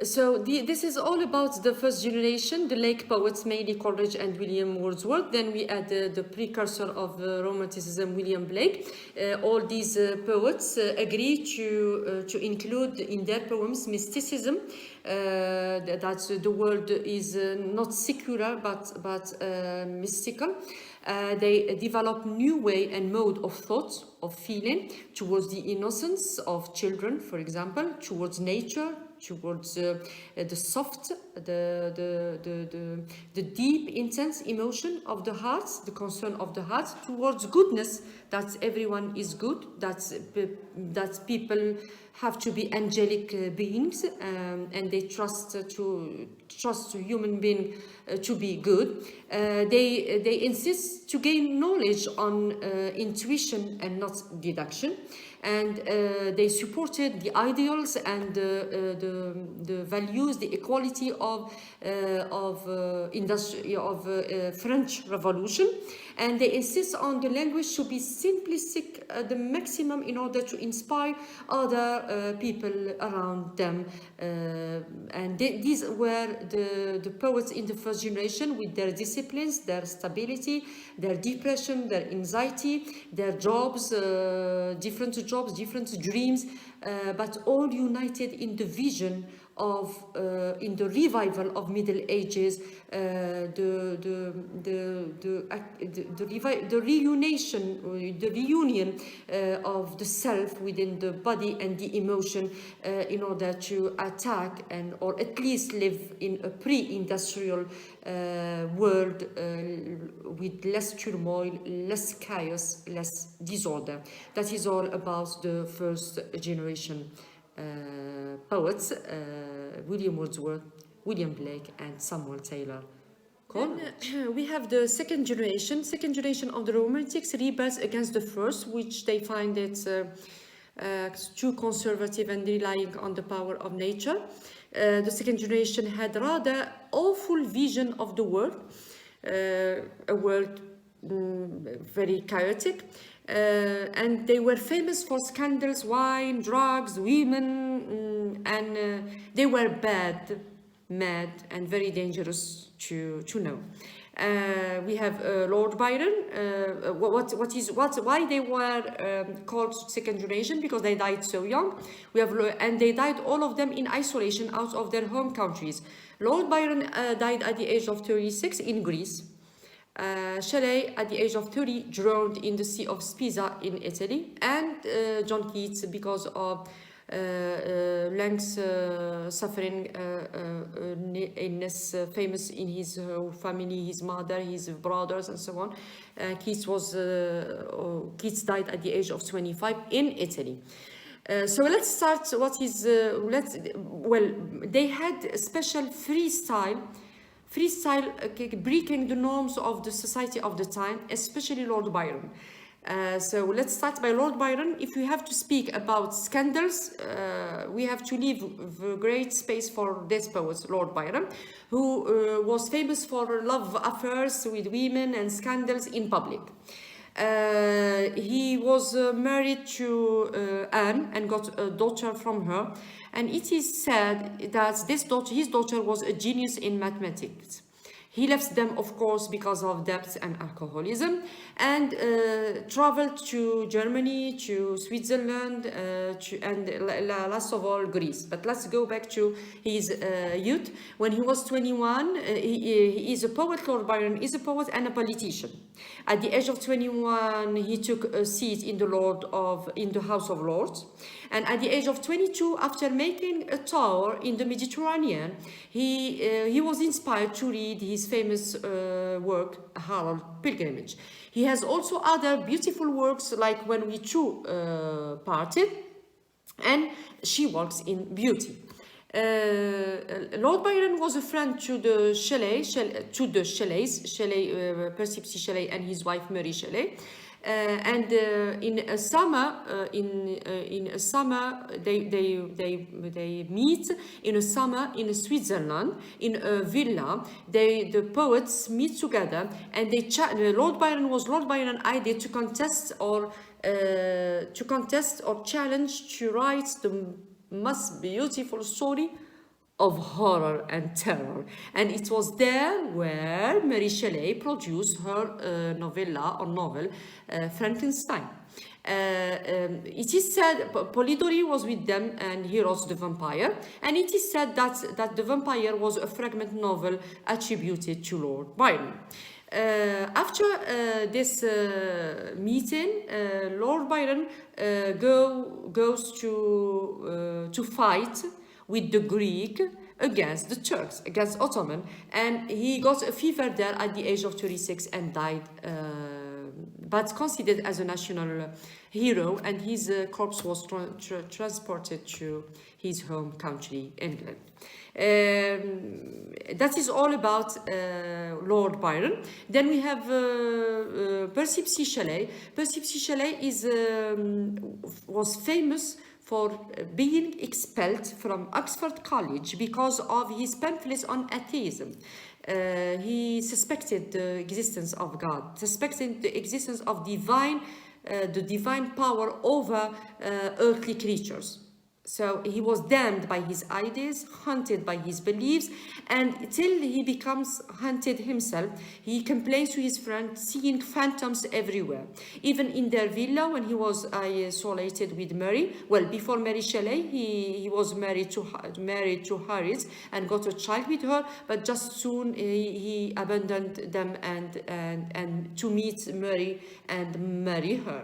So this is all about the first generation, the Lake poets, mainly Coleridge and William Wordsworth. Then we add the precursor of Romanticism, William Blake. All these poets agree to include in their poems mysticism, that the world is not secular but mystical. They develop new way and mode of thought, of feeling, towards the innocence of children, for example, towards nature, towards the soft, the deep, intense emotion of the heart, the concern of the heart, towards goodness, that everyone is good, that people have to be angelic beings, and they trust human being to be good. They insist to gain knowledge on intuition and not deduction, and they supported the ideals and the values, the equality of French Revolution, and they insist on the language to be simplistic at the maximum in order to inspire other people around them. And these were the poets in the first generation, with their disciplines, their stability, their depression, their anxiety, their jobs, different dreams, but all united in the vision of, in the revival of Middle Ages, the reunion of the self within the body and the emotion, in order to attack or at least live in a pre-industrial world with less turmoil, less chaos, less disorder. That is all about the first generation poets, William Wordsworth, William Blake, and Samuel Taylor. Then we have the second generation of the Romantics, rebels against the first, which they find it too conservative and relying on the power of nature. The second generation had rather awful vision of the world, a world very chaotic. And they were famous for scandals, wine, drugs, women, and they were bad, mad, and very dangerous to know. We have Lord Byron. Why they were called second generation? Because they died so young. And they died, all of them, in isolation out of their home countries. Lord Byron died at the age of 36 in Greece. Shelley, at the age of 30, drowned in the Sea of Pisa in Italy, and John Keats, because of lungs suffering illness, famous in his family, his mother, his brothers, and so on. Keats died at the age of 25 in Italy. So let's start. They had a special freestyle, breaking the norms of the society of the time, especially Lord Byron. So let's start by Lord Byron. If we have to speak about scandals, we have to leave great space for this poet, Lord Byron, who was famous for love affairs with women and scandals in public. He was married to Anne and got a daughter from her, and it is said that his daughter was a genius in mathematics. He left them, of course, because of debt and alcoholism, and traveled to Germany, to Switzerland, and last of all, Greece. But let's go back to his youth. When he was 21, he is a poet. Lord Byron is a poet and a politician. At the age of 21, he took a seat in the House of Lords. And at the age of 22, after making a tour in the Mediterranean, he was inspired to read his famous work, Harold Pilgrimage. He has also other beautiful works, like When We Two Parted and She Walks in Beauty. Lord Byron was a friend to the Shelleys, Percy Shelley and his wife Mary Shelley. And in a summer, they meet in a summer in Switzerland in a villa. The poets meet together, and Lord Byron idea to contest or challenge to write the most beautiful story of horror and terror. And it was there where Mary Shelley produced her novella or novel, Frankenstein. It is said Polidori was with them and he wrote The Vampire, and it is said that The Vampire was a fragment novel attributed to Lord Byron. After this meeting, Lord Byron goes to fight with the Greek against the Turks, against Ottoman, and he got a fever there at the age of 36 and died, but considered as a national hero, and his corpse was transported to his home country, England. That is all about Lord Byron. Then we have Percy Bysshe Shelley. Percy Bysshe Shelley was famous for being expelled from Oxford College because of his pamphlets on atheism. He suspected the existence of God, suspected the existence of the divine power over earthly creatures. So he was damned by his ideas, haunted by his beliefs, and till he becomes haunted himself, he complains to his friend, seeing phantoms everywhere. Even in their villa, when he was isolated with Mary, well, before Mary Shelley, he was married to Harriet and got a child with her, but just soon he abandoned them and to meet Mary and marry her.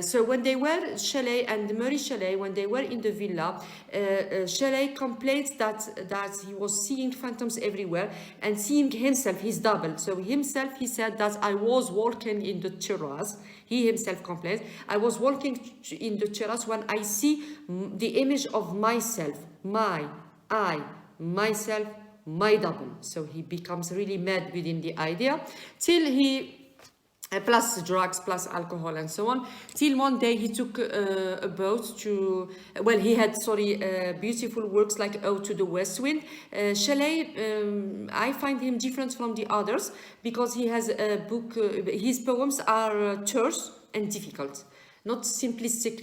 So when they were, Shelley and Mary Shelley, when they were in the villa, Shelley complained that he was seeing phantoms everywhere and seeing himself, his double. So himself, he said that I was walking in the terrace. He himself complains, I was walking in the terrace when I see the image of myself, myself, my double. So he becomes really mad within the idea till he plus drugs, plus alcohol and so on, till one day he took a boat to, well, he had, beautiful works like Ode to the West Wind. Shelley, I find him different from the others because he has a book, his poems are terse and difficult. Not simplistic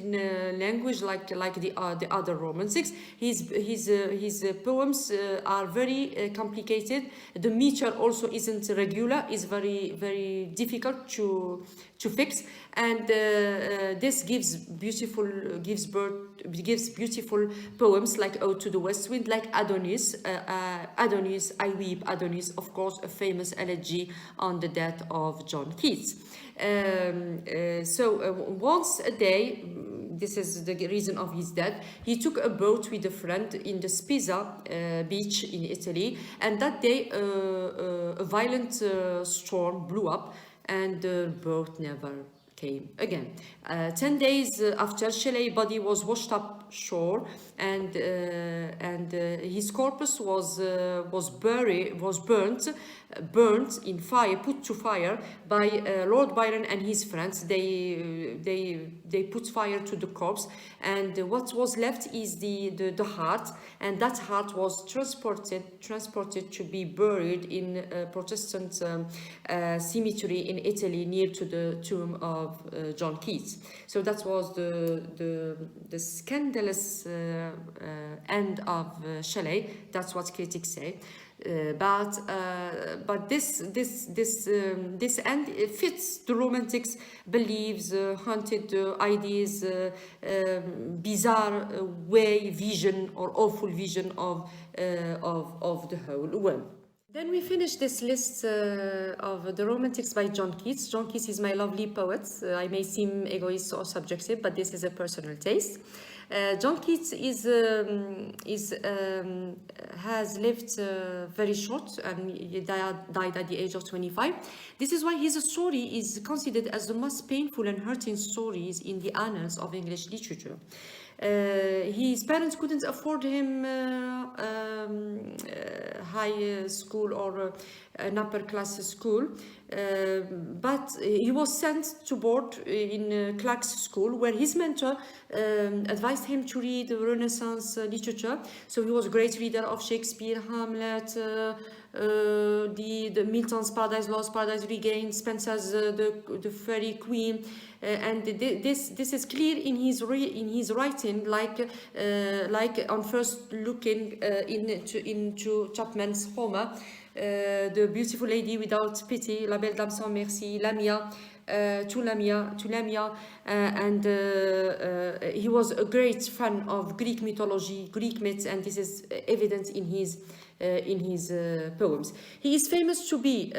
language like the other romantics. His poems are very complicated. The meter also isn't regular. It's very difficult to fix, and this gives beautiful poems like Ode to the West Wind, like Adonis. Adonis, I weep, Adonis, of course, a famous elegy on the death of John Keats. Once a day, this is the reason of his death, he took a boat with a friend in the Spisa beach in Italy, and that day a violent storm blew up and the boat never came again. 10 days after, Shelley's body was washed up shore, and his corpus was burnt in fire, put to fire by Lord Byron and his friends. They put fire to the corpse, and what was left is the heart, and that heart was transported to be buried in a Protestant cemetery in Italy near to the tomb of John Keats. So that was the scandalous end of Shelley. That's what critics say. But this end fits the romantics' beliefs, haunted ideas, bizarre vision or awful vision of the whole world. Then we finish this list of the romantics by John Keats. John Keats is my lovely poet. I may seem egoist or subjective, but this is a personal taste. John Keats has lived very short, and he died at the age of 25. This is why his story is considered as the most painful and hurting stories in the annals of English literature. His parents couldn't afford him high school or an upper class school, but he was sent to board in Clark's school, where his mentor advised him to read Renaissance literature. So he was a great reader of Shakespeare, Hamlet, the Milton's Paradise Lost, Paradise Regained, Spencer's the Faerie Queene, and this is clear in his writing, like on first looking into Chapman's Homer. The Beautiful Lady Without Pity, La Belle Dame Sans Merci, Lamia, to Lamia, and he was a great fan of Greek mythology, Greek myths, and this is evident in his poems. He is famous to be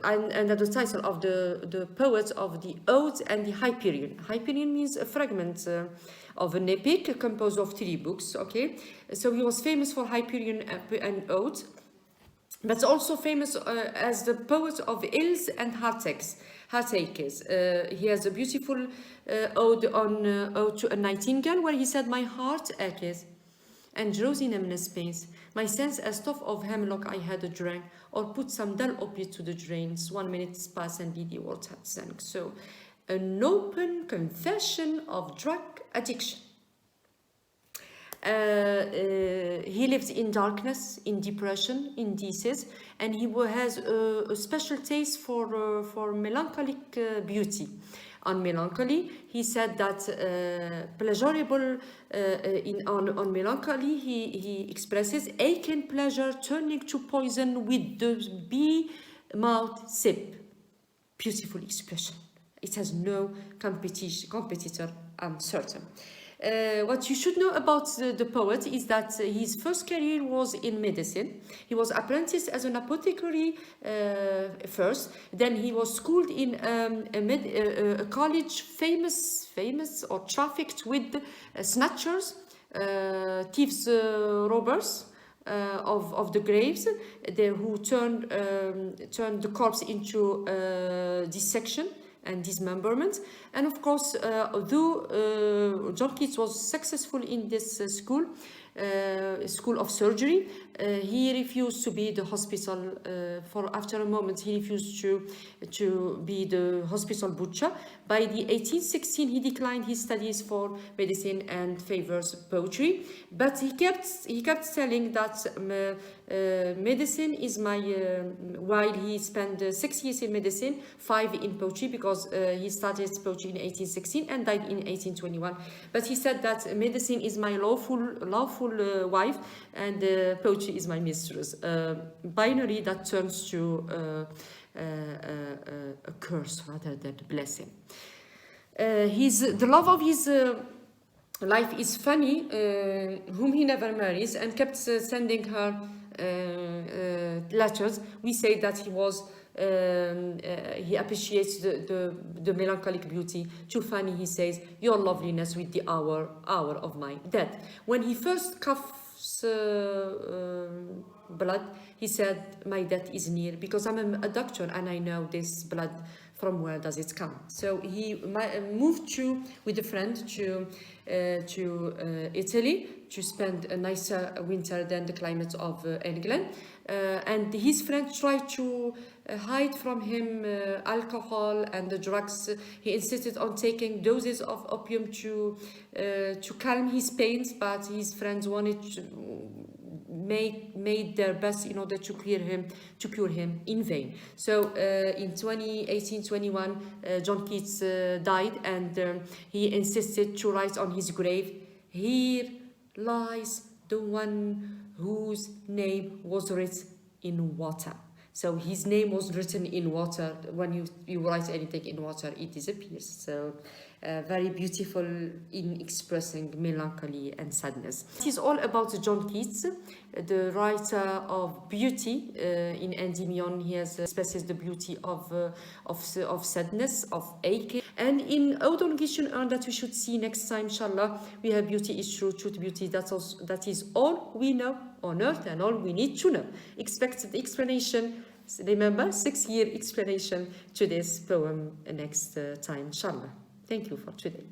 under the title of the poet of the Ode and the Hyperion. Hyperion means a fragment of an epic composed of 3 books. Okay, so he was famous for Hyperion and Ode, but also famous as the poet of ills and heartaches. He has a beautiful ode to a nightingale, where he said, "My heart aches, and drowsy numbness pains. My sense as tough of hemlock I had drank, or put some dull opiate to the drains. 1 minute's passed and the world had sank." So, an open confession of drug addiction. He lives in darkness, in depression, in disease, and he has a special taste for melancholic beauty. On melancholy, he said that pleasurable on melancholy, he expresses ache and pleasure turning to poison with the bee-mouthed sip. Beautiful expression. It has no competitor, I'm certain. What you should know about the poet is that his first career was in medicine. He was apprenticed as an apothecary first. Then he was schooled in a college famous or trafficked with snatchers, thieves, robbers of the graves, who turned the corpse into dissection and dismemberment. And of course, though John Keats was successful in this school of surgery, he refused to be the hospital. After a moment, he refused to be the hospital butcher. By the 1816, he declined his studies for medicine and favors poetry. But he kept telling that medicine is my. While he spent 6 years in medicine, 5 in poetry, because he started poetry in 1816 and died in 1821. But he said that medicine is my lawful wife, and poetry is my mistress. Binary that turns to a curse rather than a blessing. The love of his life is Fanny, whom he never marries, and kept sending her letters. We say that he appreciates the melancholic beauty. To Fanny, he says, "Your loveliness with the hour of my death." When he first coughs blood, he said, "My death is near," because I'm a doctor and I know this blood, from where does it come. So he moved with a friend to Italy to spend a nicer winter than the climate of England. And his friend tried to hide from him alcohol and the drugs. He insisted on taking doses of opium to calm his pains, but his friends wanted to made their best in order to cure him in vain. So in 1821, John Keats died, and he insisted to write on his grave, "Here lies the one whose name was written in water." So his name was written in water. When you write anything in water, it disappears. So very beautiful in expressing melancholy and sadness. It is all about John Keats, the writer of beauty. In Endymion, he expresses the beauty of sadness, of aching. And in Ode on Guichen that we should see next time, inshallah, we have Beauty is True, Truth Beauty. That is all we know on earth and all we need to know. Expect the explanation. Remember, 6-year explanation to this poem next time, inshallah. Thank you for today.